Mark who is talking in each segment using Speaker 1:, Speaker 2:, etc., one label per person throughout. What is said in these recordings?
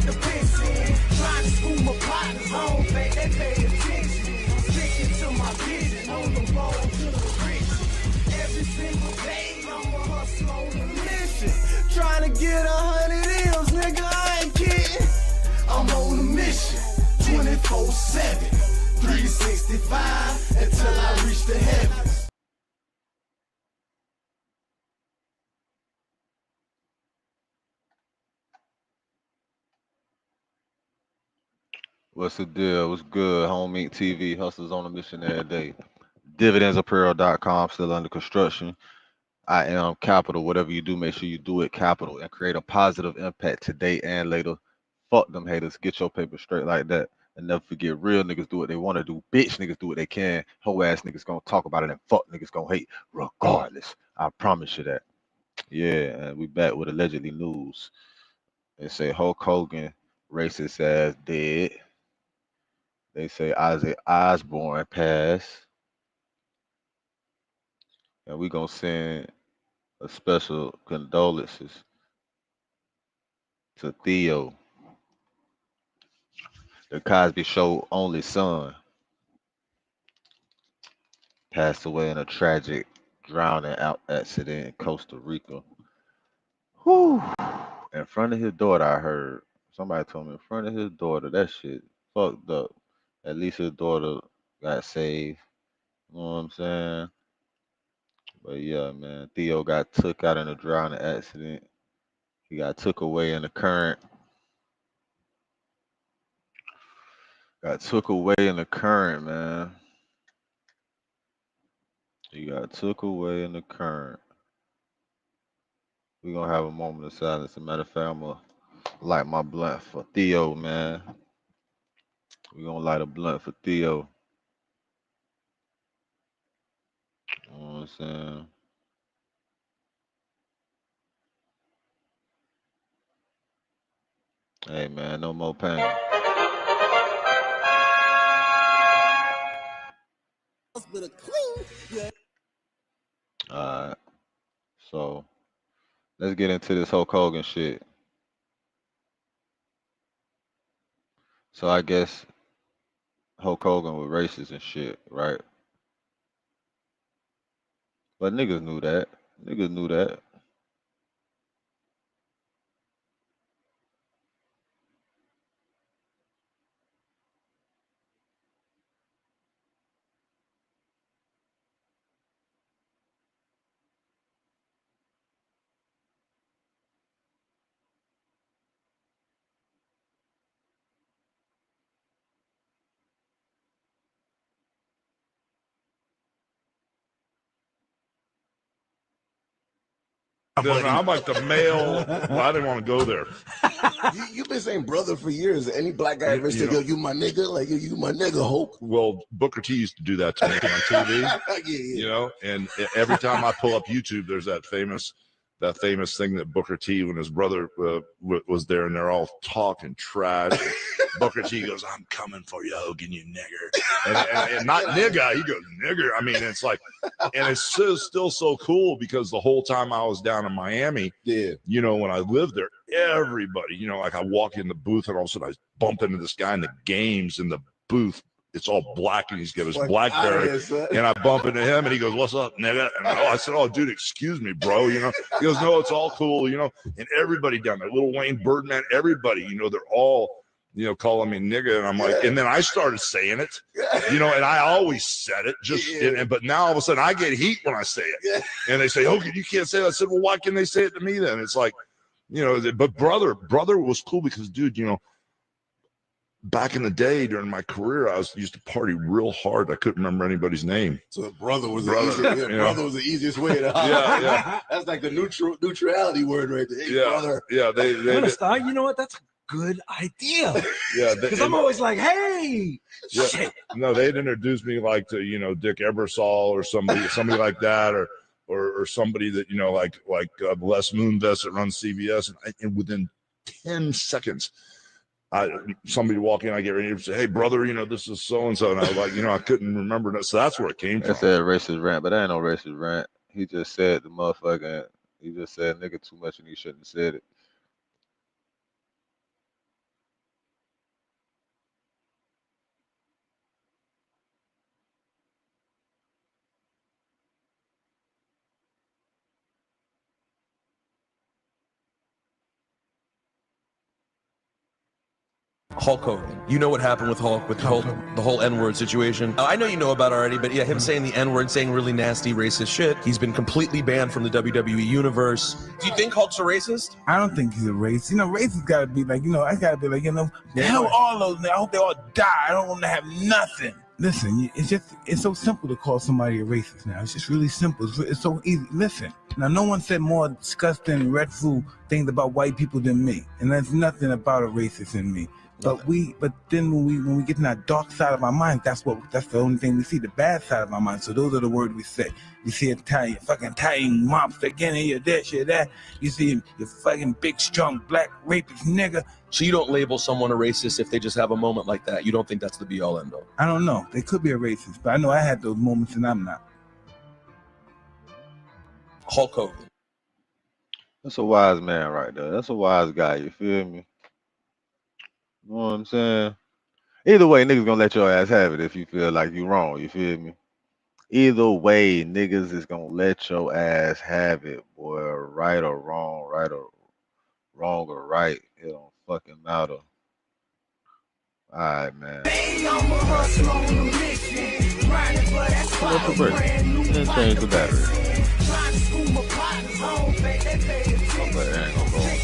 Speaker 1: the piss in. Trying to school my partners, I don't think they pay attention. I'm sticking to my vision, on the road to the riches. Every single day, I'm a hustle on a mission. Trying to get 100 M's, nigga, I ain't kidding. I'm on a mission, 24/7, 365, until I reach the heavens.
Speaker 2: What's the deal? What's good? Home Meat TV, hustlers on a mission every day. Dividendsapparel.com, still under construction. I am capital. Whatever you do, make sure you do it capital and create a positive impact today and later. Fuck them haters. Get your paper straight like that. And never forget, real niggas do what they want to do. Bitch niggas do what they can. Hoe ass niggas gonna talk about it and fuck niggas gonna hate regardless. I promise you that. Yeah, and we back with allegedly news. They say Hulk Hogan, racist ass, dead. They say Ozzy Osbourne passed. And we gonna send a special condolences to Theo, the Cosby Show only son, passed away in a tragic drowning out accident in Costa Rica. Whew. In front of his daughter, I heard. Somebody told me in front of his daughter. That shit fucked up. At least his daughter got saved. You know what I'm saying? But yeah, man, Theo got took out in a drowning accident. He got took away in the current. Got took away in the current, man. He got took away in the current. We're gonna have a moment of silence. As a matter of fact, I'm gonna light my blunt for Theo, man. We're gonna light a blunt for Theo. You know what I'm saying? Hey man, no more pain. Alright. So let's get into this Hulk Hogan shit. So I guess Hulk Hogan was racist and shit, right? But niggas knew that. Niggas knew that.
Speaker 3: I'm like the male. Well, I didn't want to go there.
Speaker 4: You've been saying brother for years. Any black guy ever said, yo, you my nigga? Like, you my nigga, Hope.
Speaker 3: Well, Booker T used to do that to me on TV.
Speaker 4: Yeah.
Speaker 3: You know, and every time I pull up YouTube, there's that famous thing that Booker T, when his brother was there, and they're all talking trash. Booker T goes, "I'm coming for you, Hogan, you nigger," and not nigga. He goes, "Nigger." I mean, it's like, and it's still so cool because the whole time I was down in Miami, you know, when I lived there, everybody, you know, like I walk in the booth and all of a sudden I bump into this guy in the games in the booth. It's all black and he's got his BlackBerry, and I bump into him and he goes, "What's up, nigga?" And I said, "Oh, dude, excuse me, bro." You know, he goes, "No, it's all cool." You know, and everybody down there, Little Wayne, Birdman, everybody, you know, they're all, you know, calling me nigga, and I'm like, and then I started saying it, you know, and I always said it, just, but now all of a sudden I get heat when I say it, and they say, "Oh, you can't say that." I said, "Well, why can't they say it to me then?" It's like, you know, but brother was cool because, dude, you know, back in the day during my career, I used to party real hard. I couldn't remember anybody's name.
Speaker 4: So brother was the easiest way to
Speaker 3: yeah.
Speaker 4: That's like the neutrality word right there. Hey, brother.
Speaker 3: Yeah, they
Speaker 5: I'm gonna start. You know what? That's a good idea.
Speaker 3: Yeah,
Speaker 5: because I'm always like, hey, shit.
Speaker 3: No, they'd introduce me like to, you know, Dick Ebersol or somebody like that, or somebody that, you know, like Les Moonves that runs CBS, and within 10 seconds. Somebody walk in, I get ready to say, "Hey, brother, you know, this is so and so," and I was like, you know, I couldn't remember that. So that's where it came from.
Speaker 2: That's a racist rant, but that ain't no racist rant. He just said the motherfucking. He just said nigga too much, and he shouldn't have said it.
Speaker 6: Hulk Hogan. You know what happened with Hulk, with the whole N-word situation. I know you know about it already, but yeah, him saying the N-word, saying really nasty, racist shit. He's been completely banned from the WWE universe. Do you think Hulk's a racist?
Speaker 7: I don't think he's a racist. You know, racist gotta be like, I gotta be like, the hell all those, I hope they all die. I don't want to have nothing. Listen, it's so simple to call somebody a racist now. It's just really simple. It's so easy. Listen, now no one said more disgusting, dreadful things about white people than me. And there's nothing about a racist in me. But then when we get in that dark side of our minds, that's the only thing we see, the bad side of our minds. So those are the words we say. You see Italian mobster getting here, this, you're that. You see your fucking big, strong, black rapist nigga.
Speaker 6: So you don't label someone a racist if they just have a moment like that? You don't think that's the be-all, end-all?
Speaker 7: I don't know. They could be a racist, but I know I had those moments and I'm not.
Speaker 6: Hulk Hogan.
Speaker 2: That's a wise man right there. That's a wise guy. You feel me? You know what I'm saying? Either way, niggas gonna let your ass have it if you feel like you wrong. You feel me? Either way, niggas is gonna let your ass have it, boy. Right or wrong, right or right. It don't fucking matter. Alright, man. What's the break? Then change the battery. But it ain't gonna go on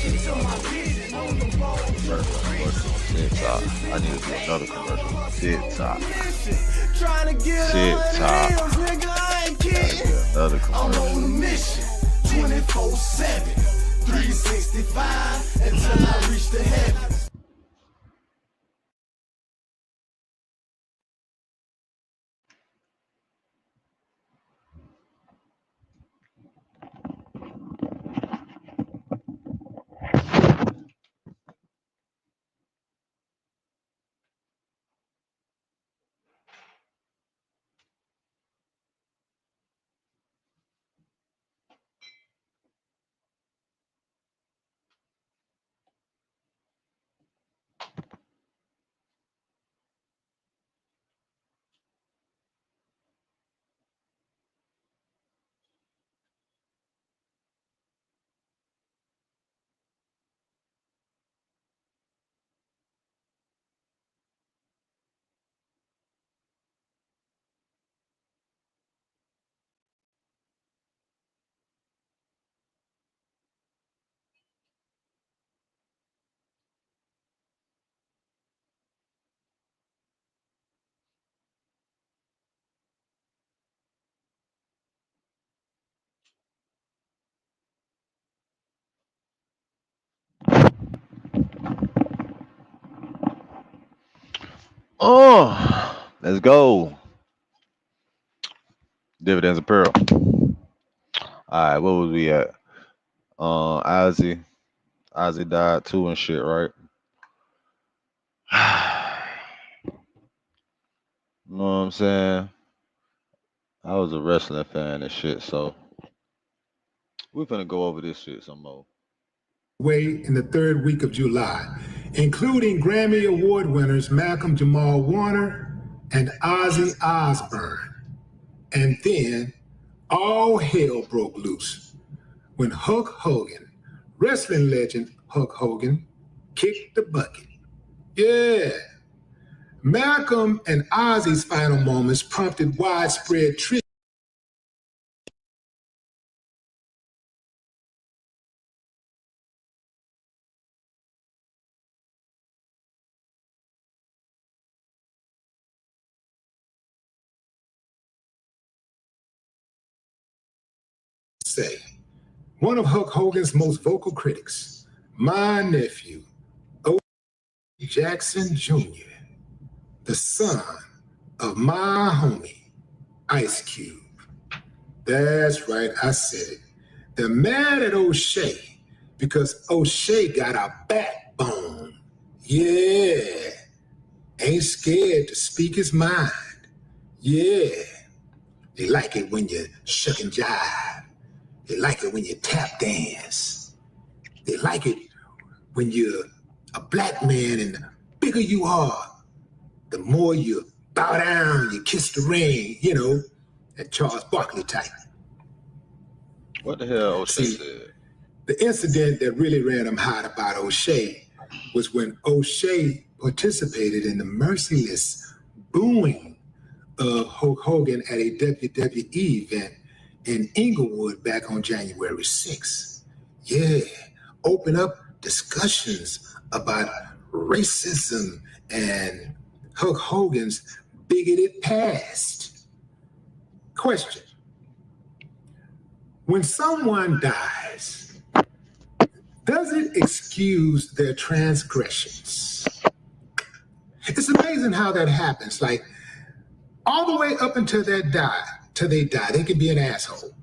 Speaker 2: TikTok. I need to do another commercial on TikTok. Another commercial.
Speaker 1: I'm on a mission, 24/7, 365 until I reach the heavens.
Speaker 2: Oh, let's go. Dividends of Pearl. Alright, what was we at? Ozzy. Ozzy died too and shit, right? You know what I'm saying? I was a wrestling fan and shit, so we're finna go over this shit some more.
Speaker 8: Way in the third week of July, including Grammy Award winners Malcolm Jamal Warner and Ozzy Osbourne. And then all hell broke loose when Hulk Hogan, wrestling legend Hulk Hogan, kicked the bucket. Yeah. Malcolm and Ozzy's final moments prompted widespread tribute. Say, one of Hulk Hogan's most vocal critics, my nephew, Ozzy Jackson Jr., the son of my homie, Ice Cube. That's right, I said it. They're mad at O'Shea because O'Shea got a backbone. Yeah. Ain't scared to speak his mind. Yeah. They like it when you shuck and jive. They like it when you tap dance. They like it when you're a black man and the bigger you are, the more you bow down, you kiss the ring, that Charles Barkley type.
Speaker 2: What the hell O'Shea said?
Speaker 8: The incident that really ran him hot about O'Shea was when O'Shea participated in the merciless booing of Hulk Hogan at a WWE event in Inglewood back on January 6th. Yeah, open up discussions about racism and Hulk Hogan's bigoted past. Question: when someone dies, does it excuse their transgressions? It's amazing how that happens. Like, all the way up until they die, they can be an asshole.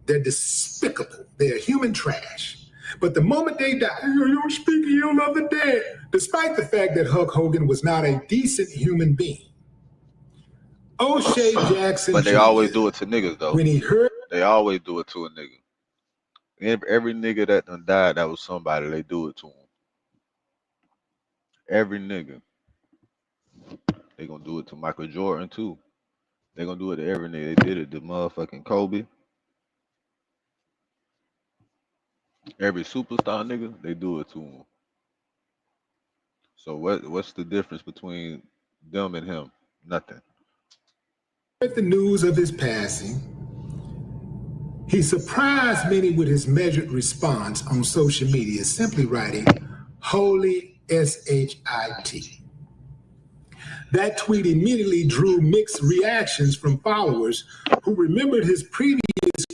Speaker 8: They're despicable. They're human trash. But the moment they die, you're speaking ill of the dead, despite the fact that Hulk Hogan was not a decent human being. O'Shea Jackson
Speaker 2: But they
Speaker 8: Jr.,
Speaker 2: always do it to niggas, though.
Speaker 8: when he heard...
Speaker 2: They always do it to a nigga. Every nigga that done died, that was somebody, they do it to him. Every nigga. They gonna do it to Michael Jordan, too. They gonna do it to every nigga. They did it to motherfucking Kobe. Every superstar nigga, they do it to him. So what's the difference between them and him? Nothing.
Speaker 8: With the news of his passing, he surprised many with his measured response on social media, simply writing, "Holy S-H-I-T." That tweet immediately drew mixed reactions from followers who remembered his previous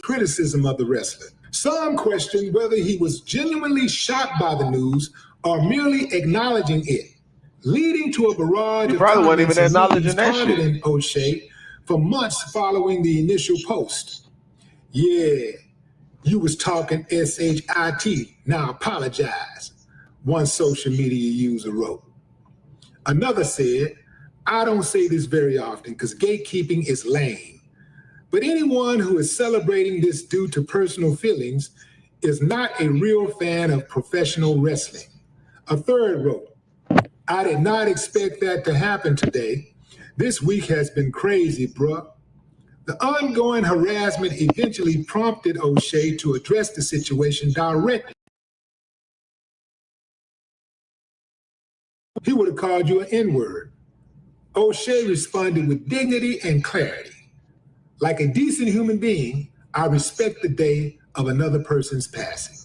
Speaker 8: criticism of the wrestler. Some questioned whether he was genuinely shocked by the news or merely acknowledging it, leading to a barrage of
Speaker 2: probably wasn't even
Speaker 8: comments and
Speaker 2: acknowledging
Speaker 8: memes
Speaker 2: that shit.
Speaker 8: targeting O'Shea for months following the initial post. Yeah, you was talking S-H-I-T, now apologize, one social media user wrote. Another said, I don't say this very often because gatekeeping is lame, but anyone who is celebrating this due to personal feelings is not a real fan of professional wrestling. A third wrote, I did not expect that to happen today. This week has been crazy, bruh. The ongoing harassment eventually prompted O'Shea to address the situation directly. He would have called you an N-word. O'Shea responded with dignity and clarity. Like a decent human being, I respect the day of another person's passing.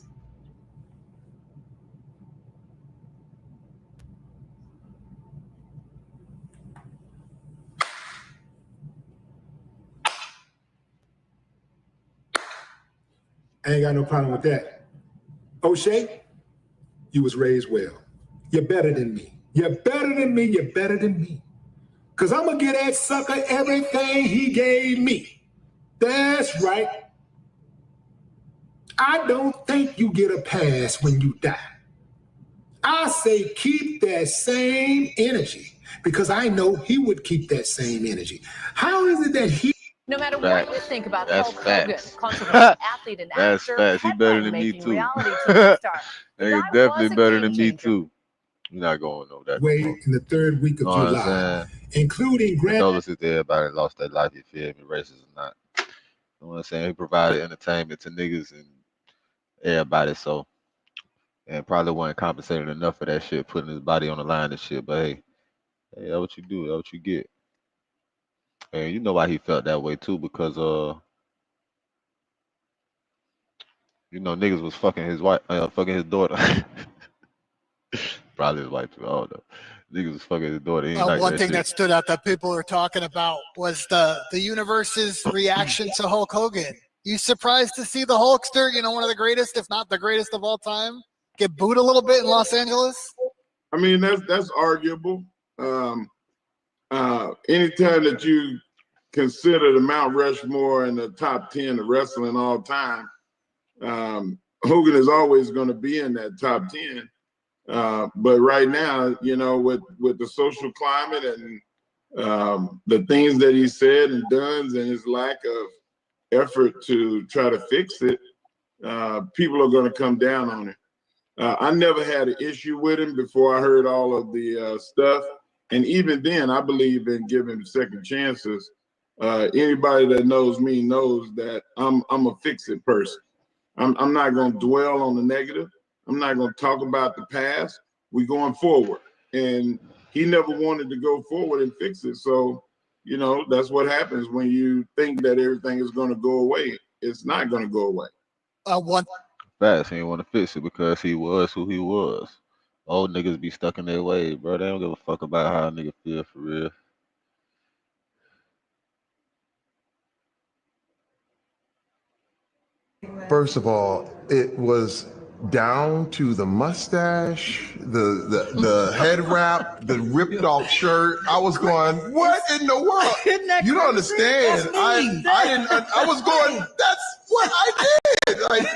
Speaker 8: I ain't got no problem with that. O'Shea, you was raised well. You're better than me. You're better than me. You're better than me. Because I'm going to give that sucker everything he gave me. That's right. I don't think you get a pass when you die. I say keep that same energy because I know he would keep that same energy. How is it that he...
Speaker 9: No matter what you think about Hulk Hogan, controversial athlete and
Speaker 2: That's
Speaker 9: actor,
Speaker 2: facts. He better than me
Speaker 9: headline-making
Speaker 2: too.
Speaker 9: reality TV star.
Speaker 2: Nigga definitely better than me too. You're not going over that.
Speaker 8: Way in the third week of July, including
Speaker 2: condolences to everybody that lost their life. You feel me? Racist or not? You know what I'm saying? He provided entertainment to niggas and everybody. So, and probably wasn't compensated enough for that shit, putting his body on the line and shit. But hey, that's what you do. That's what you get. And you know why he felt that way too, because you know, niggas was fucking his wife, fucking his daughter. Probably his wife too. I don't know. Niggas was fucking his daughter.
Speaker 10: One thing that stood out that people are talking about was the universe's reaction to Hulk Hogan. You surprised to see the Hulkster, you know, one of the greatest, if not the greatest of all time, get booed a little bit in Los Angeles?
Speaker 11: I mean, that's arguable. Anytime that you consider the Mount Rushmore in the top 10 of wrestling all time, Hogan is always going to be in that top 10. But right now, you know, with the social climate and the things that he said and done and his lack of effort to try to fix it, people are going to come down on it. I never had an issue with him before I heard all of the stuff. And even then, I believe in giving second chances. Anybody that knows me knows that I'm a fix-it person. I'm not going to dwell on the negative. I'm not going to talk about the past. We're going forward. and he never wanted to go forward and fix it. So, you know, that's what happens when you think that everything is going to go away. It's not going to go away.
Speaker 10: One
Speaker 2: Facts. He didn't want to fix it because he was who he was. Old niggas be stuck in their ways, bro. They don't give a fuck about how a nigga feel for real.
Speaker 12: First of all, it was down to the mustache, the head wrap, the ripped off shirt. I was going, what in the world? You don't understand. I was going, that's what I did. Like,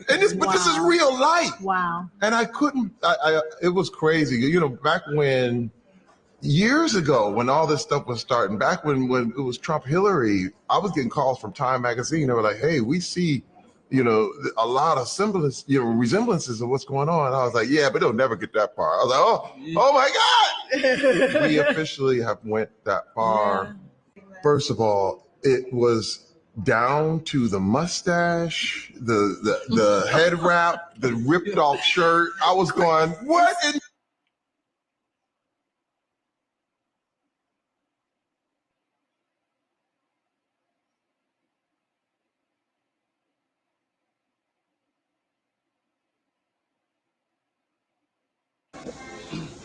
Speaker 12: and but this is real life.
Speaker 9: Wow.
Speaker 12: And I couldn't, it was crazy. You know, back when, years ago, when all this stuff was starting, back when it was Trump Hillary, I was getting calls from Time Magazine. They were like, hey, we see, you know, a lot of resemblances of what's going on. And I was like, yeah, but it'll never get that far. I was like, oh my God. We officially have went that far. Yeah. First of all, it was down to the mustache, the head wrap, the ripped off shirt. I was going, what in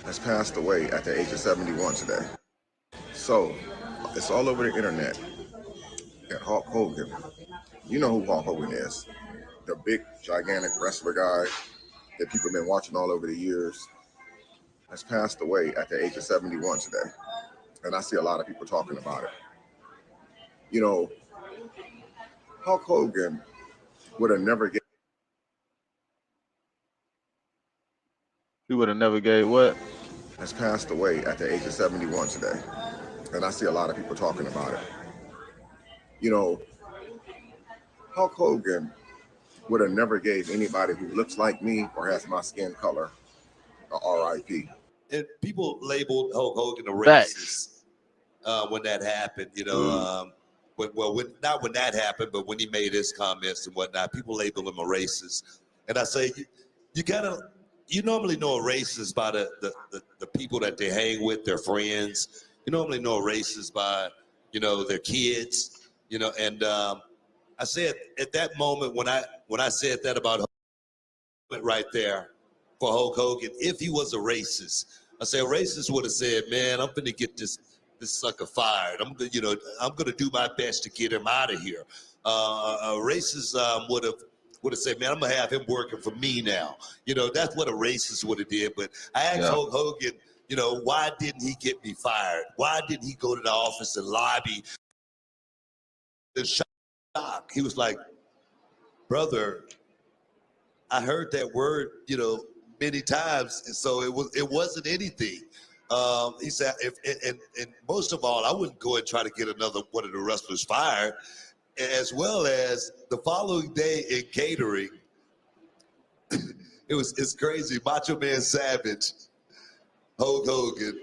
Speaker 13: has passed away at the age of 71 today. So, it's all over the internet that Hulk Hogan, you know who Hulk Hogan is, the big, gigantic wrestler guy that people have been watching all over the years, has passed away at the age of 71 today. And I see a lot of people talking about it. You know, Hulk Hogan would have never get.
Speaker 2: He would have never gave what?
Speaker 13: Has passed away at the age of 71 today. And I see a lot of people talking about it. You know, Hulk Hogan would have never gave anybody who looks like me or has my skin color a RIP.
Speaker 14: And people labeled Hulk Hogan a racist when that happened. You know, not when that happened, but when he made his comments and whatnot, people labeled him a racist. And I say, you normally know a racist by the people that they hang with, their friends. You normally know a racist by, you know, their kids. You know, and I said at that moment when I said that about Hulk, right there for Hulk Hogan, if he was a racist, I say a racist would have said, "Man, I'm gonna get this sucker fired. I'm gonna do my best to get him out of here." A racist would have said, "Man, I'm gonna have him working for me now." You know, that's what a racist would have did. But I asked Hulk Hogan, you know, why didn't he get me fired? Why didn't he go to the office and lobby? The shock. He was like, "Brother, I heard that word, you know, many times, and so it wasn't anything." He said, and most of all, I wouldn't go and try to get another one of the wrestlers fired, as well as the following day in catering. It's crazy. Macho Man Savage, Hulk Hogan,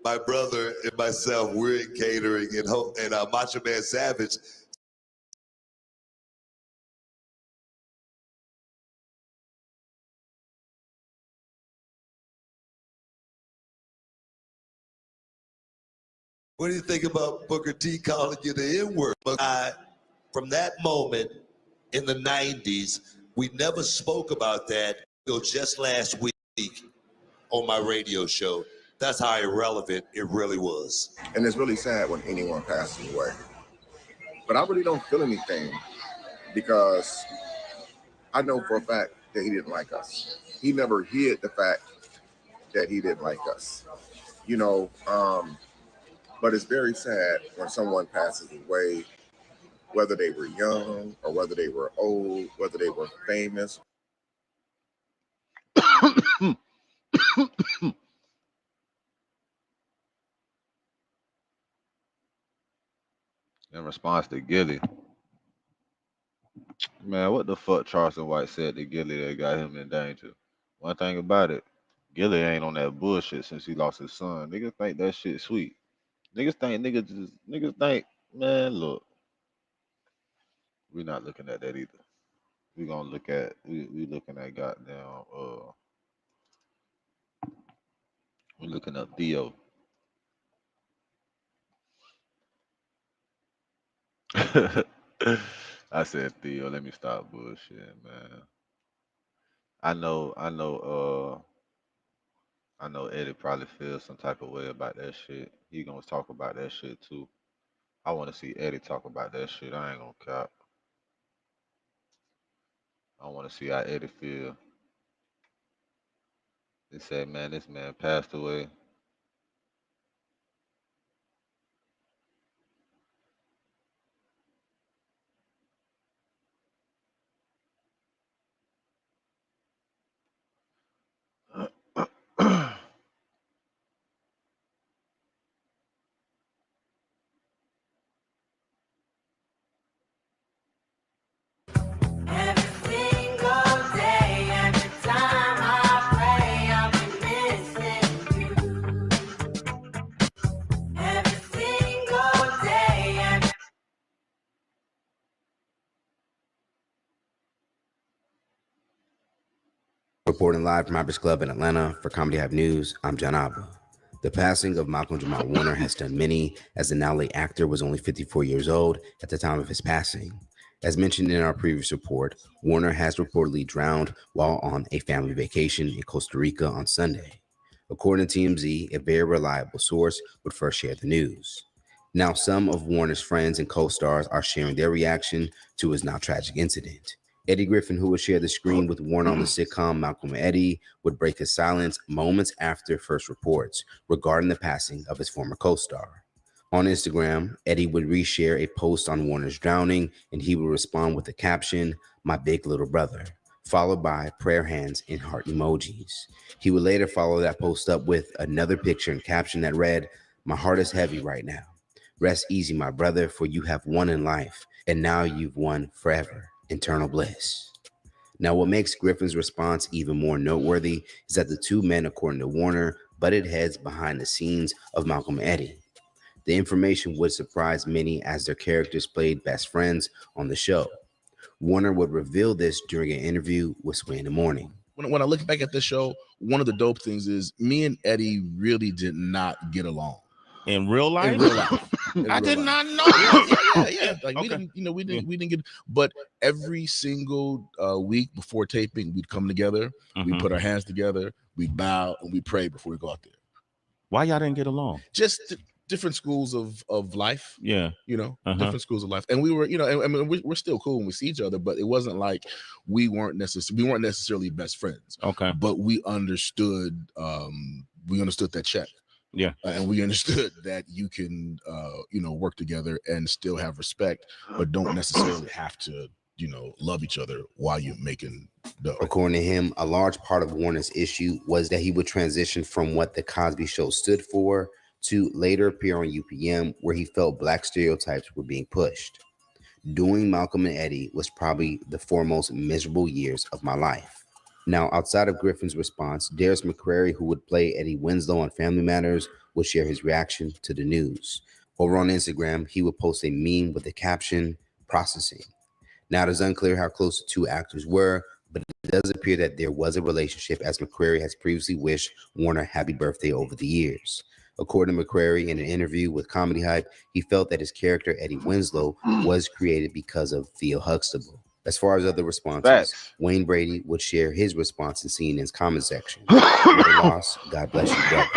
Speaker 14: my brother and myself, we're in catering, and Macho Man Savage. What do you think about Booker T calling you the N-word? From that moment in the 90s, we never spoke about that until just last week on my radio show. That's how irrelevant it really was.
Speaker 13: And it's really sad when anyone passes away. But I really don't feel anything because I know for a fact that he didn't like us. He never hid the fact that he didn't like us. You know, but it's very sad when someone passes away, whether they were young or whether they were old, whether they were famous.
Speaker 2: In response to Gilly, man, what the fuck Charleston White said to Gilly that got him in danger? One thing about it, Gilly ain't on that bullshit since he lost his son. Niggas think that shit sweet. Niggas think, man, look, we not looking at that either. We gonna look at we looking at goddamn We're looking up Theo. I said Theo. Let me stop bullshit, man. I know Eddie probably feels some type of way about that shit. He gonna talk about that shit too. I want to see Eddie talk about that shit. I ain't gonna cap. I want to see how Eddie feel. They said, man, this man passed away.
Speaker 15: Reporting live from Hoppers Club in Atlanta for Comedy Hive News, I'm John Abba. The passing of Malcolm Jamal Warner has stunned many, as the now late actor was only 54 years old at the time of his passing. As mentioned in our previous report, Warner has reportedly drowned while on a family vacation in Costa Rica on Sunday. According to TMZ, a very reliable source would first share the news. Now, some of Warner's friends and co-stars are sharing their reaction to his now tragic incident. Eddie Griffin, who would share the screen with Warner on the sitcom Malcolm and Eddie, would break his silence moments after first reports regarding the passing of his former co-star. On Instagram, Eddie would reshare a post on Warner's drowning, and he would respond with the caption, "My big little brother," followed by prayer hands and heart emojis. He would later follow that post up with another picture and caption that read, "My heart is heavy right now. Rest easy, my brother, for you have won in life, and now you've won forever. Eternal bliss." Now, what makes Griffin's response even more noteworthy is that the two men, according to Warner, butted heads behind the scenes of Malcolm and Eddie. The information would surprise many as their characters played best friends on the show. Warner would reveal this during an interview with Sway in the Morning.
Speaker 16: When I look back at this show, one of the dope things is me and Eddie really did not get along.
Speaker 17: In real life?
Speaker 16: In real life.
Speaker 17: I did not know.
Speaker 16: Yeah. Like
Speaker 17: Okay.
Speaker 16: we didn't get, but every single week before taping, we'd come together, we put our hands together, we'd bow and we pray before we go out there.
Speaker 17: Why y'all didn't get along?
Speaker 16: Just different schools of life.
Speaker 17: Yeah.
Speaker 16: Different schools of life. And we were, I mean, we're still cool when we see each other, but it wasn't like we weren't necessarily best friends.
Speaker 17: Okay.
Speaker 16: But we understood that check.
Speaker 17: Yeah.
Speaker 16: And we understood that you can, work together and still have respect, but don't necessarily have to, love each other while you're making dough.
Speaker 15: According to him, a large part of Warner's issue was that he would transition from what The Cosby Show stood for to later appear on UPM, where he felt black stereotypes were being pushed. Doing Malcolm and Eddie was probably the four most miserable years of my life. Now, outside of Griffin's response, Darius McCrary, who would play Eddie Winslow on Family Matters, would share his reaction to the news. Over on Instagram, he would post a meme with the caption, "Processing." Now, it is unclear how close the two actors were, but it does appear that there was a relationship, as McCrary has previously wished Warner happy birthday over the years. According to McCrary, in an interview with Comedy Hype, he felt that his character, Eddie Winslow, was created because of Theo Huxtable. As far as other responses, Wayne Brady would share his response in CNN's comment section. Loss, God bless you, brother.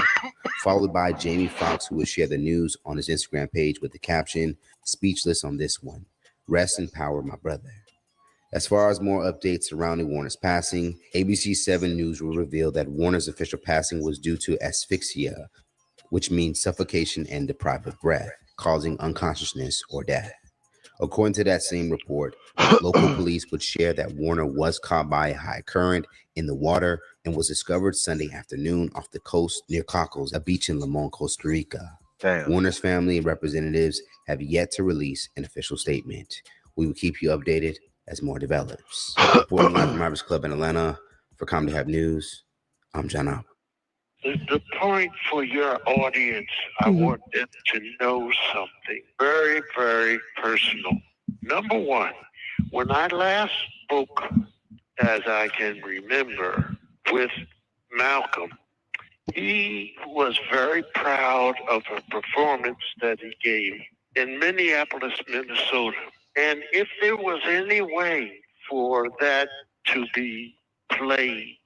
Speaker 15: Followed by Jamie Foxx, who would share the news on his Instagram page with the caption, "Speechless on this one. Rest in power, my brother." As far as more updates surrounding Warner's passing, ABC 7 News will reveal that Warner's official passing was due to asphyxia, which means suffocation and deprived of breath, causing unconsciousness or death. According to that same report, local police would share that Warner was caught by a high current in the water and was discovered Sunday afternoon off the coast near Cocos, a beach in Limon, Costa Rica.
Speaker 2: Damn.
Speaker 15: Warner's family and representatives have yet to release an official statement. We will keep you updated as more develops. Reporting live from Hoppers Club in Atlanta for Comedy Hive News, I'm John Alba.
Speaker 18: The point for your audience, I want them to know something very, very personal. Number one, when I last spoke, as I can remember, with Malcolm, He was very proud of a performance that he gave in Minneapolis, Minnesota. And if there was any way for that to be played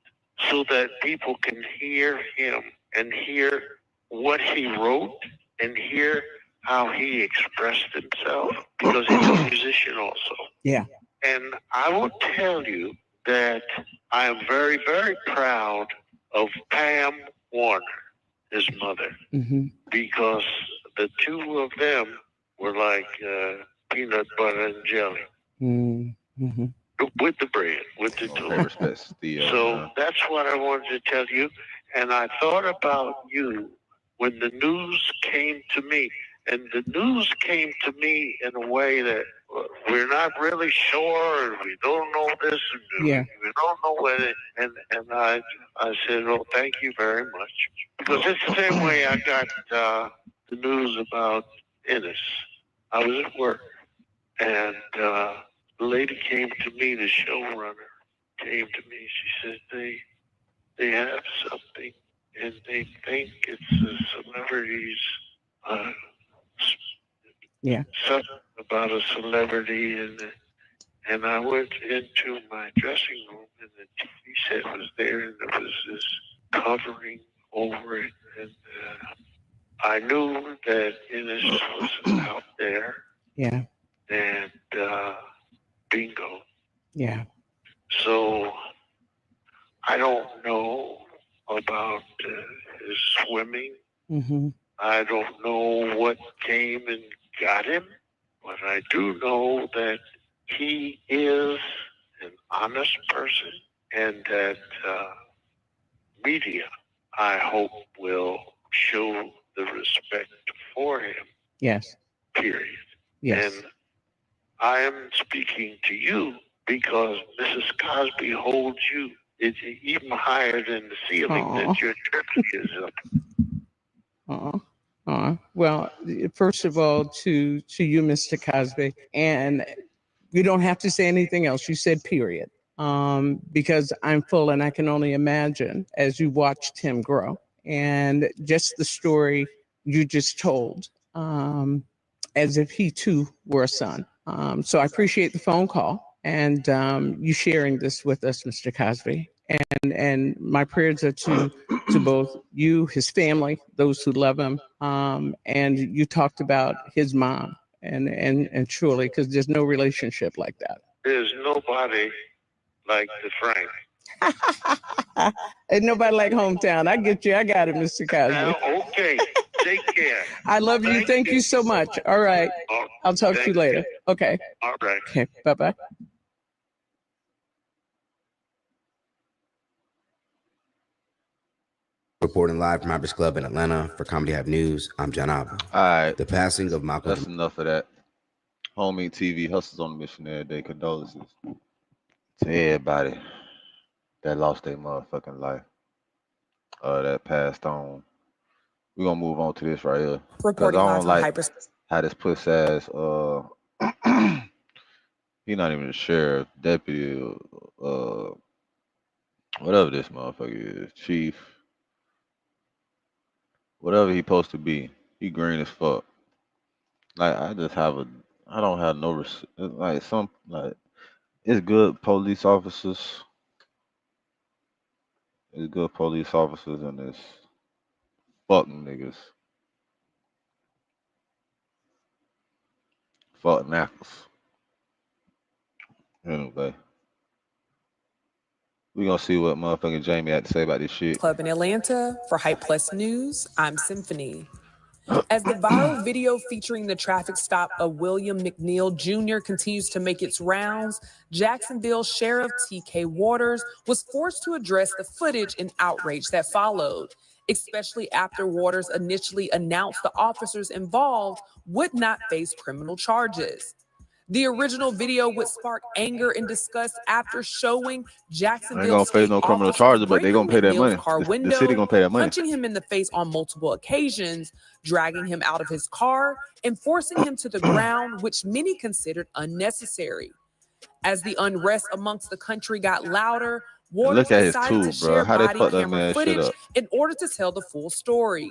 Speaker 18: so that people can hear him and hear what he wrote and hear how he expressed himself, because he's a musician also.
Speaker 19: Yeah.
Speaker 18: And I will tell you that I am very, very proud of Pam Warner, his mother, because the two of them were like peanut butter and jelly with the bread, with the toast.
Speaker 2: Respects Theo.
Speaker 18: So that's what I wanted to tell you. And I thought about you when the news came to me. And the news came to me in a way that we're not really sure, and we don't know this, and we don't know what it. And I said, "Oh, thank you very much," because it's the same way I got the news about Ennis. I was at work, and the lady came to me, the showrunner came to me. She said they have something, and they think it's a celebrity's. Something about a celebrity, and I went into my dressing room, and the TV set was there, and there was this covering over it, and I knew that Ennis was out there.
Speaker 19: Yeah.
Speaker 18: And bingo.
Speaker 19: Yeah.
Speaker 18: So I don't know about his swimming. I don't know what came and got him, but I do know that he is an honest person, and that media, I hope, will show the respect for him.
Speaker 19: Yes.
Speaker 18: Period.
Speaker 19: Yes.
Speaker 18: And I am speaking to you because Mrs. Cosby holds you. It's even higher than the ceiling that your church is up.
Speaker 19: Well, first of all, to you, Mr. Cosby, and you don't have to say anything else. You said period, because I'm full, and I can only imagine as you watched him grow, and just the story you just told, as if he too were a son. So I appreciate the phone call and you sharing this with us, Mr. Cosby. And my prayers are to both you, his family, those who love him, and you talked about his mom, and truly, because there's no relationship like that.
Speaker 18: There's nobody like the Frank.
Speaker 19: Ain't nobody like hometown. I get you. I got it, Mr. Cosby.
Speaker 18: Okay. Take care.
Speaker 19: I love you. Thank you so much. All right. I'll talk to you later. Okay.
Speaker 18: All right.
Speaker 19: Okay. Bye-bye.
Speaker 15: Reporting live from Hoppers Club in Atlanta for Comedy Hive News, I'm John Alba.
Speaker 2: All right.
Speaker 15: The passing of Malcolm.
Speaker 2: That's enough of that. Homie TV hustles on the mission every day. Condolences to everybody that lost their motherfucking life. That passed on. We're gonna move on to this right here.
Speaker 20: Reporting
Speaker 2: I
Speaker 20: live
Speaker 2: don't
Speaker 20: from
Speaker 2: like how this puss ass he not even a sheriff, deputy, whatever this motherfucker is, chief, whatever he supposed to be. He green as fuck. Like I don't have no like some like it's good police officers. It's good police officers and it's fuck niggas. Fuck knackers. Anyway. We gonna see what motherfucking Jamie had to say about this shit.
Speaker 20: Club in Atlanta for Hype Plus News. I'm Symphony. As the viral video featuring the traffic stop of William McNeil Jr. continues to make its rounds, Jacksonville Sheriff T.K. Waters was forced to address the footage and outrage that followed, especially after Waters initially announced the officers involved would not face criminal charges. The original video would spark anger and disgust after showing Jacksonville
Speaker 2: They ain't gonna face no criminal charges, but they gonna pay that money. The city gonna pay that money.
Speaker 20: Punching him in the face on multiple occasions, dragging him out of his car, and forcing him to the ground, which many considered unnecessary. As the unrest amongst the country got louder, Waters
Speaker 2: Look at his
Speaker 20: decided to
Speaker 2: tube, bro.
Speaker 20: share
Speaker 2: How they
Speaker 20: body
Speaker 2: fuck that
Speaker 20: camera
Speaker 2: man shit
Speaker 20: footage
Speaker 2: up?
Speaker 20: in order to tell the full story.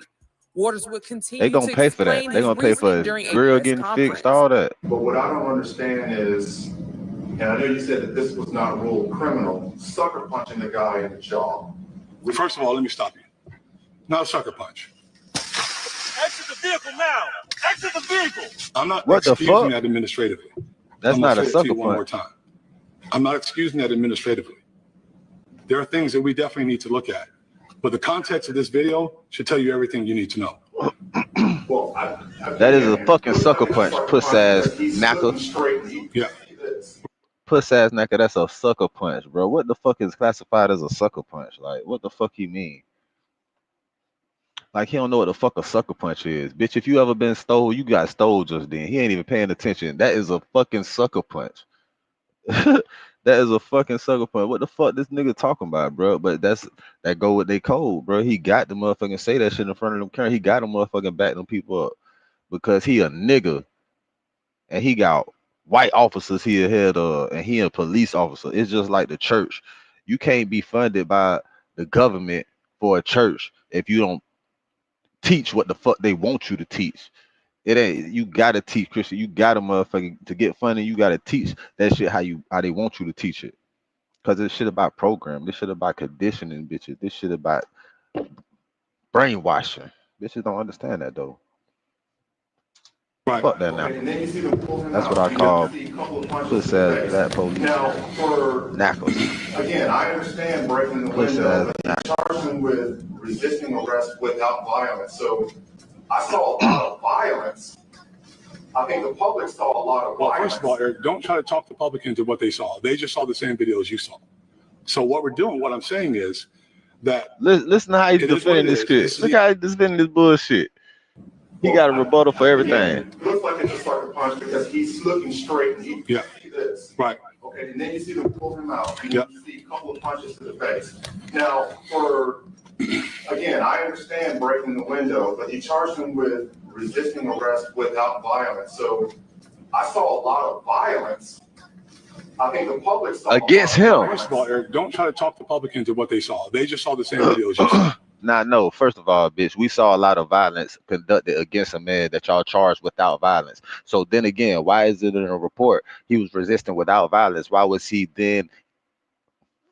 Speaker 20: Waters would
Speaker 2: They
Speaker 20: continue
Speaker 2: gonna
Speaker 20: to
Speaker 2: pay for that.
Speaker 20: explain
Speaker 2: They
Speaker 20: his
Speaker 2: gonna pay for
Speaker 20: reasoning
Speaker 2: his
Speaker 20: during a
Speaker 2: grill
Speaker 20: press
Speaker 2: getting
Speaker 20: conference.
Speaker 2: fixed, all that.
Speaker 13: But what I don't understand is, and I know you said that this was not ruled criminal, sucker punching the guy in the jaw.
Speaker 21: First of all, let me stop you. Not a sucker punch.
Speaker 1: Exit the vehicle now. Exit the vehicle.
Speaker 21: I'm not
Speaker 2: What the
Speaker 21: excusing
Speaker 2: fuck?
Speaker 21: that administratively.
Speaker 2: That's
Speaker 21: I'm
Speaker 2: not
Speaker 21: gonna
Speaker 2: a
Speaker 21: say it to
Speaker 2: sucker
Speaker 21: you one more
Speaker 2: punch.
Speaker 21: time. I'm not excusing that administratively. There are things that we definitely need to look at. But the context of this video should tell you everything you need to know.
Speaker 13: Well,
Speaker 2: That is a fucking sucker punch, puss ass knacker.
Speaker 21: Yeah.
Speaker 2: Puss ass knacker, that's a sucker punch, bro. What the fuck is classified as a sucker punch? Like, what the fuck he mean? Like, he don't know what the fuck a sucker punch is. Bitch, if you ever been stole, you got stole just then. He ain't even paying attention. That is a fucking sucker punch. That is a fucking sucker punch. What the fuck this nigga talking about, bro? But that go with they code, bro. He got the motherfucking say that shit in front of them camera. He got them motherfucking back them people up because he a nigga and he got white officers he ahead of and he a police officer. It's just like the church. You can't be funded by the government for a church if you don't teach what the fuck they want you to teach. It ain't, you gotta teach Christian. You gotta motherfucking, to get funding, you gotta teach that shit how they want you to teach it. Cause this shit about program. This shit about conditioning bitches. This shit about brainwashing. Bitches don't understand that though.
Speaker 21: Right.
Speaker 2: Fuck that now. That's what I call pussy ass black police.
Speaker 13: Now, for
Speaker 2: Knackers.
Speaker 13: again, I understand breaking the
Speaker 2: Pussy
Speaker 13: window,
Speaker 2: ass
Speaker 13: but you charged him with resisting arrest without violence. So I saw a lot of violence. I think the public saw a lot of
Speaker 21: Well,
Speaker 13: violence.
Speaker 21: first of all, Eric, don't try to talk the public into what they saw. They just saw the same videos you saw. So what we're doing, what I'm saying is that
Speaker 2: listen to how he's defending this shit. Look how he's defending this bullshit. He got a rebuttal for everything.
Speaker 13: It looks like it's a sucker punch because he's looking straight and he
Speaker 21: Yeah.
Speaker 13: see this.
Speaker 21: Right.
Speaker 13: Okay, and then you see them pull him out. And
Speaker 21: Yeah.
Speaker 13: you see a couple of punches to the face. Now, again, I understand breaking the window, but you charged him with resisting arrest without violence. So I saw a lot of violence. I think the public saw
Speaker 2: Against him.
Speaker 21: First of all, Eric, don't try to talk the public into what they saw. They just saw the same videos you saw.
Speaker 2: Nah, no. First of all, bitch, we saw a lot of violence conducted against a man that y'all charged without violence. So then again, why is it in a report he was resisting without violence? Why was he then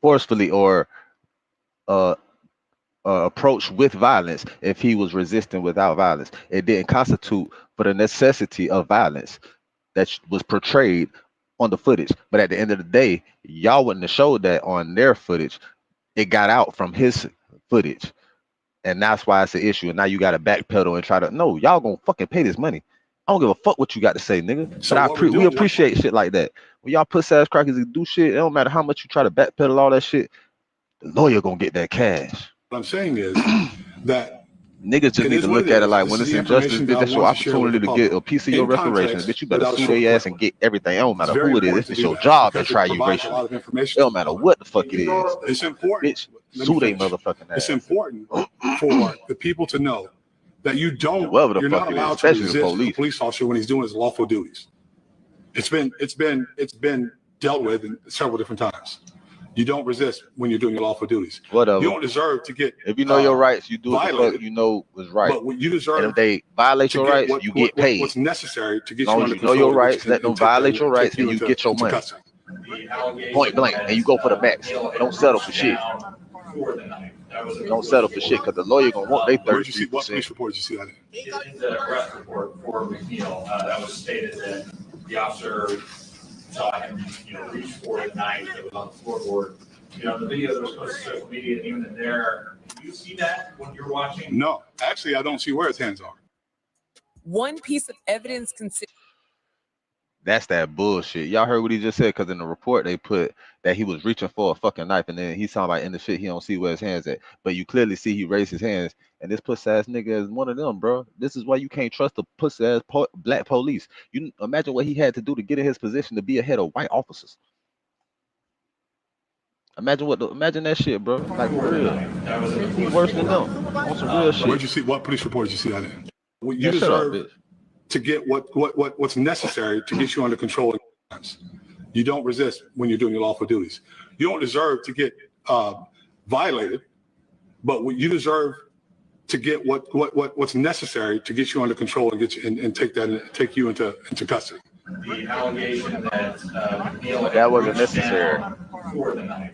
Speaker 2: forcefully or approached with violence if he was resisting without violence? It didn't constitute for the necessity of violence that was portrayed on the footage. But at the end of the day, y'all wouldn't have showed that on their footage. It got out from his footage. And that's why it's an issue. And now you got to backpedal and try to, no, y'all gonna fucking pay this money. I don't give a fuck what you got to say, nigga.
Speaker 21: So
Speaker 2: But we appreciate shit like that. When y'all pussy ass crackers do shit, it don't matter how much you try to backpedal all that shit, the lawyer gonna get that cash.
Speaker 21: What I'm saying is that
Speaker 2: niggas just need to look at it like when it's injustice, bitch, that's your opportunity to get a piece of your reparations. Bitch, you better sue their ass and get everything. It don't matter who it is. It's your job to try you racially. It don't matter what the fuck it is.
Speaker 21: It's important.
Speaker 2: Bitch, sue they motherfucking ass.
Speaker 21: It's important for the people to know that you don't,
Speaker 2: Whoever the
Speaker 21: you're
Speaker 2: fuck
Speaker 21: not
Speaker 2: it is,
Speaker 21: allowed to
Speaker 2: especially the
Speaker 21: resist a
Speaker 2: police.
Speaker 21: police officer when he's doing his lawful duties. It's been dealt with in several different times. You don't resist when you're doing your lawful duties.
Speaker 2: Whatever.
Speaker 21: You don't deserve to get.
Speaker 2: If you know your rights, you do what the
Speaker 21: violated,
Speaker 2: fuck you know was right.
Speaker 21: But what you deserve.
Speaker 2: And if they violate
Speaker 21: to
Speaker 2: your
Speaker 21: get
Speaker 2: rights,
Speaker 21: what-
Speaker 2: you get
Speaker 21: what-
Speaker 2: paid.
Speaker 21: What's necessary to get
Speaker 2: As long
Speaker 21: you
Speaker 2: as
Speaker 21: under
Speaker 2: you know
Speaker 21: control.
Speaker 2: your rights, let them violate your rights, and you get your money.
Speaker 21: Custody.
Speaker 2: Point blank, and you go for the max. Don't settle for shit. Don't settle for shit, because the lawyer gonna want their
Speaker 21: Where'd you see?
Speaker 2: 33%.
Speaker 21: What police report did you see that in?
Speaker 22: It's a arrest report for McNeil that was stated that the officer saw him, reach for the knife that was on the floorboard. The video that was posted to social media, even in there, did you see that when you're watching?
Speaker 21: No, actually, I don't see where his hands are.
Speaker 20: One piece of evidence considered.
Speaker 2: That's that bullshit. Y'all heard what he just said? Because in the report they put that he was reaching for a fucking knife, and then he's talking about in the shit he don't see where his hands at. But you clearly see he raised his hands, and this pussy ass nigga is one of them, bro. This is why you can't trust the pussy ass black police. You imagine what he had to do to get in his position to be ahead of white officers. Imagine that shit, bro. Like for real. He worse than them on some real shit.
Speaker 21: Where'd you see? What police report did you see that in? Well, you
Speaker 2: Yeah, shut up,
Speaker 21: deserve to get what's necessary to get you under control. You don't resist when you're doing your lawful duties. You don't deserve to get violated, but you deserve to get what's necessary to get you under control and get you and take you into custody.
Speaker 22: The allegation that McNeil
Speaker 2: That wasn't necessary.
Speaker 22: For the night.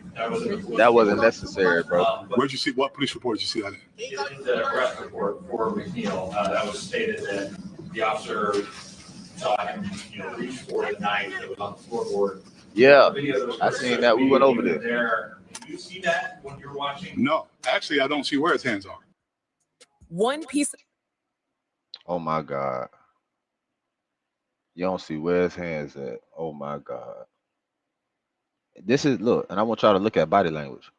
Speaker 2: That wasn't necessary, bro.
Speaker 21: Where'd you see? What police report did you see that in?
Speaker 22: In the arrest report for McNeil, that was stated that the officer saw him, reach for the knife that was on the floorboard.
Speaker 2: Yeah, I seen that. We went over
Speaker 22: there. Did you see that when you were watching?
Speaker 21: No, actually, I don't see where his hands are.
Speaker 20: One piece.
Speaker 2: Oh my God. You don't see where his hands at. Oh my God. This is, look, and I want y'all to look at body language.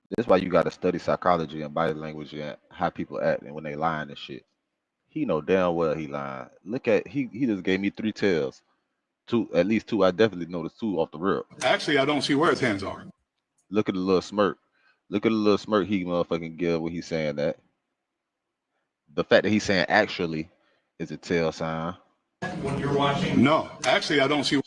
Speaker 2: This is why you got to study psychology and body language and how people act and when they lying and shit. He know damn well he lying. Look at, he just gave me 3 tails. 2, at least 2. I definitely noticed 2 off the rip.
Speaker 21: Actually, I don't see where his hands are.
Speaker 2: Look at the little smirk. Look at the little smirk he motherfucking give when he's saying that. The fact that he's saying actually is a tell sign.
Speaker 22: When you're watching?
Speaker 21: No, actually, I don't see.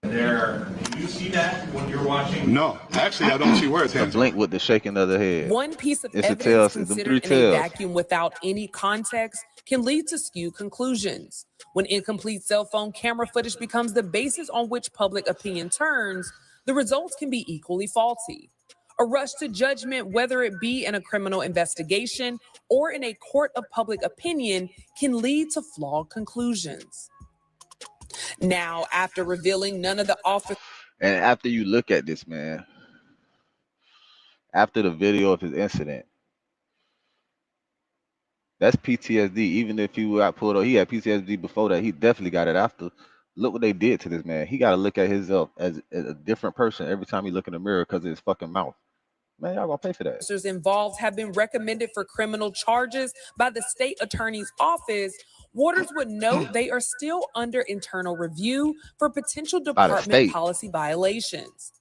Speaker 22: There, did you see that when you're watching?
Speaker 21: No, actually, I don't see where his hands
Speaker 2: are. Blink with the shaking of the head.
Speaker 20: One piece of
Speaker 2: it's
Speaker 20: evidence
Speaker 2: a
Speaker 20: considered in a vacuum without any context can lead to skewed conclusions. When incomplete cell phone camera footage becomes the basis on which public opinion turns, the results can be equally faulty. A rush to judgment, whether it be in a criminal investigation or in a court of public opinion, can lead to flawed conclusions. Now, after revealing none of the officers...
Speaker 2: And after you look at this, man, after the video of his incident, that's PTSD. Even if he got pulled over, he had PTSD before that. He definitely got it after. Look what they did to this man. He got to look at himself as a different person every time he look in the mirror because of his fucking mouth. Man, y'all gonna pay for that.
Speaker 20: Officers involved have been recommended for criminal charges by the state attorney's office. Waters would note they are still under internal review for potential department policy violations.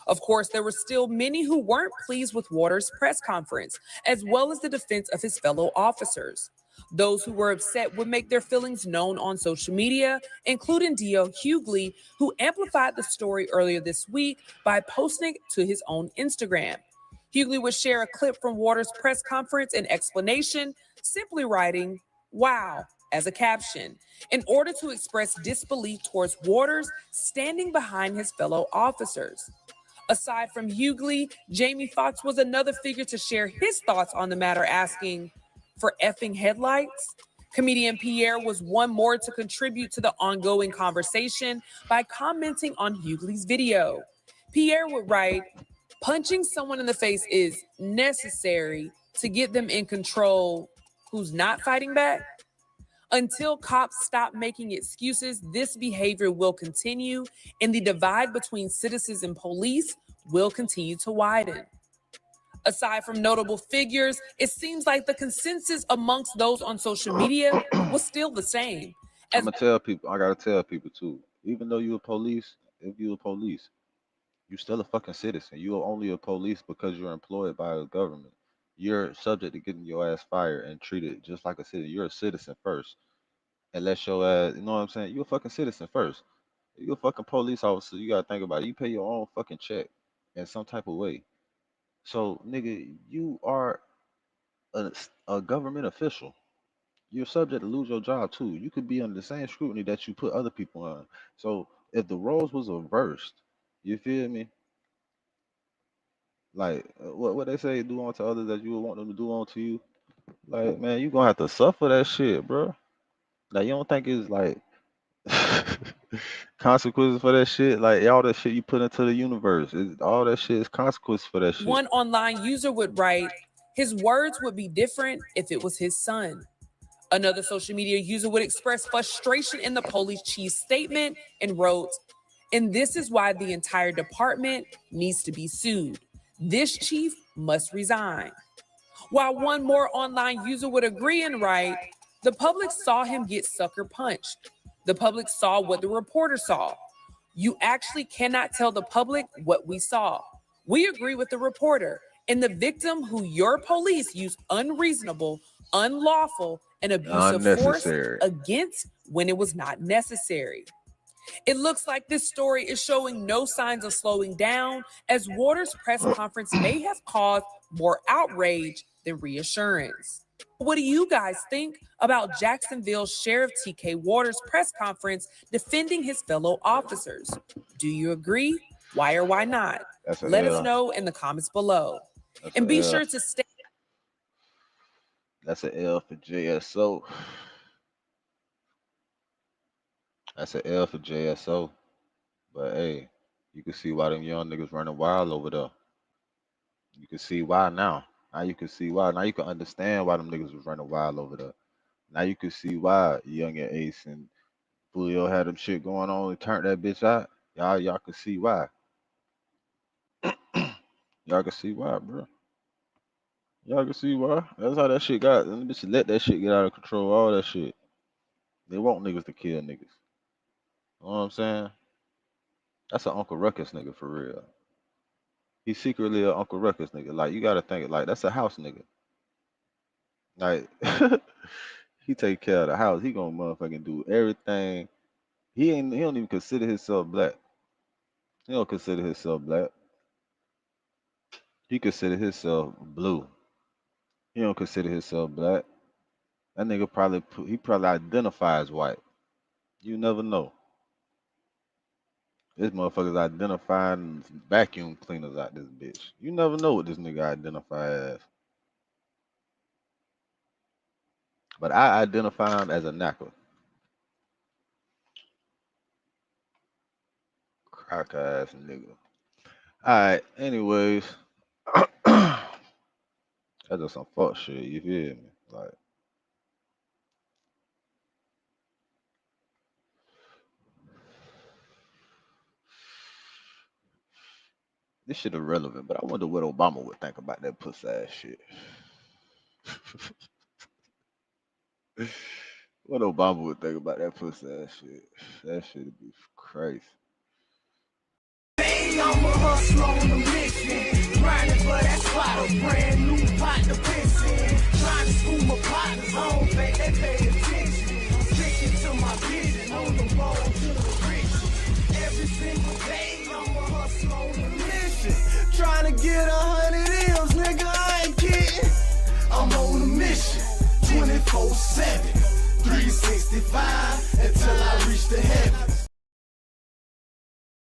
Speaker 20: Of course, there were still many who weren't pleased with Waters' press conference, as well as the defense of his fellow officers. Those who were upset would make their feelings known on social media, including Theo Hughley, who amplified the story earlier this week by posting it to his own Instagram. Hughley would share a clip from Waters' press conference and explanation, simply writing, "Wow," as a caption, in order to express disbelief towards Waters standing behind his fellow officers. Aside from Hughley, Jamie Foxx was another figure to share his thoughts on the matter, asking, "For effing headlights?" Comedian Pierre was one more to contribute to the ongoing conversation by commenting on Hughley's video. Pierre would write, "Punching someone in the face is necessary to get them in control who's not fighting back. Until cops stop making excuses, this behavior will continue, and the divide between citizens and police will continue to widen." Aside from notable figures, it seems like the consensus amongst those on social media was still the same.
Speaker 2: I'm gonna tell people, I gotta tell people too, even though you're a police, if you're a police, you're still a fucking citizen. You're only a police because you're employed by the government. You're subject to getting your ass fired and treated just like a citizen. You're a citizen first. Unless your ass, you know what I'm saying? You're a fucking citizen first. You're a fucking police officer. You gotta think about it. You pay your own fucking check in some type of way. So, nigga, you are a government official. You're subject to lose your job too. You could be under the same scrutiny that you put other people on. So, if the roles was reversed, you feel me? Like what they say, do unto others as you would want them to do unto you. Like, man, you gonna have to suffer that shit, bro. Like, you don't think it's like consequences for that shit? Like all that shit you put into the universe, all that shit is consequences for that shit.
Speaker 20: One online user would write, "His words would be different if it was his son." Another social media user would express frustration in the police chief's statement and wrote, "And this is why the entire department needs to be sued. This chief must resign." While one more online user would agree and write, "The public saw him get sucker punched. The public saw what the reporter saw. You actually cannot tell the public what we saw. We agree with the reporter and the victim who your police used unreasonable, unlawful, and abusive force against when it was not necessary." It looks like this story is showing no signs of slowing down, as Waters' press conference may have caused more outrage than reassurance. What do you guys think about Jacksonville Sheriff TK Waters' press conference defending his fellow officers? Do you agree? Why or why not? Let us know in the comments below. And be sure to stay.
Speaker 2: That's an L for JSO. That's an L for JSO. But hey, you can see why them young niggas running wild over there. You can see why now. Now you can see why. Now you can understand why them niggas was running wild over there. Now you can see why Young and Ace and Julio had them shit going on and turned that bitch out. Y'all can see why. Y'all can see why, bro. Y'all can see why. That's how that shit got. Them bitches let that shit get out of control. All that shit. They want niggas to kill niggas. You know what I'm saying? That's an Uncle Ruckus nigga for real. He's secretly an Uncle Ruckus nigga. Like, you gotta think, like, that's a house nigga. Like, he take care of the house. He gonna motherfucking do everything. He don't even consider himself black. He don't consider himself black. He consider himself blue. He don't consider himself black. That nigga probably identifies white. You never know. This motherfucker's identifying vacuum cleaners out this bitch. You never know what this nigga identify as. But I identify him as a knacker. Crack ass nigga. Alright, anyways. That's just some fuck shit, you feel me? Like, this shit irrelevant, but I wonder what Obama would think about that pussy ass shit. What Obama would think about that pussy ass shit. That shit would be crazy.
Speaker 1: Hey, I'm a hustler on a mission. Grinding for that spot, a brand new pot to piss in. Trying to school my partners on, they pay attention. I'm sticking to my vision on the road to the riches. Every single day, I'm a hustler on a mission. Trying to get 100 M's, nigga, I ain't kidding. I'm on a mission, 24/7, 365, until I reach the heaven.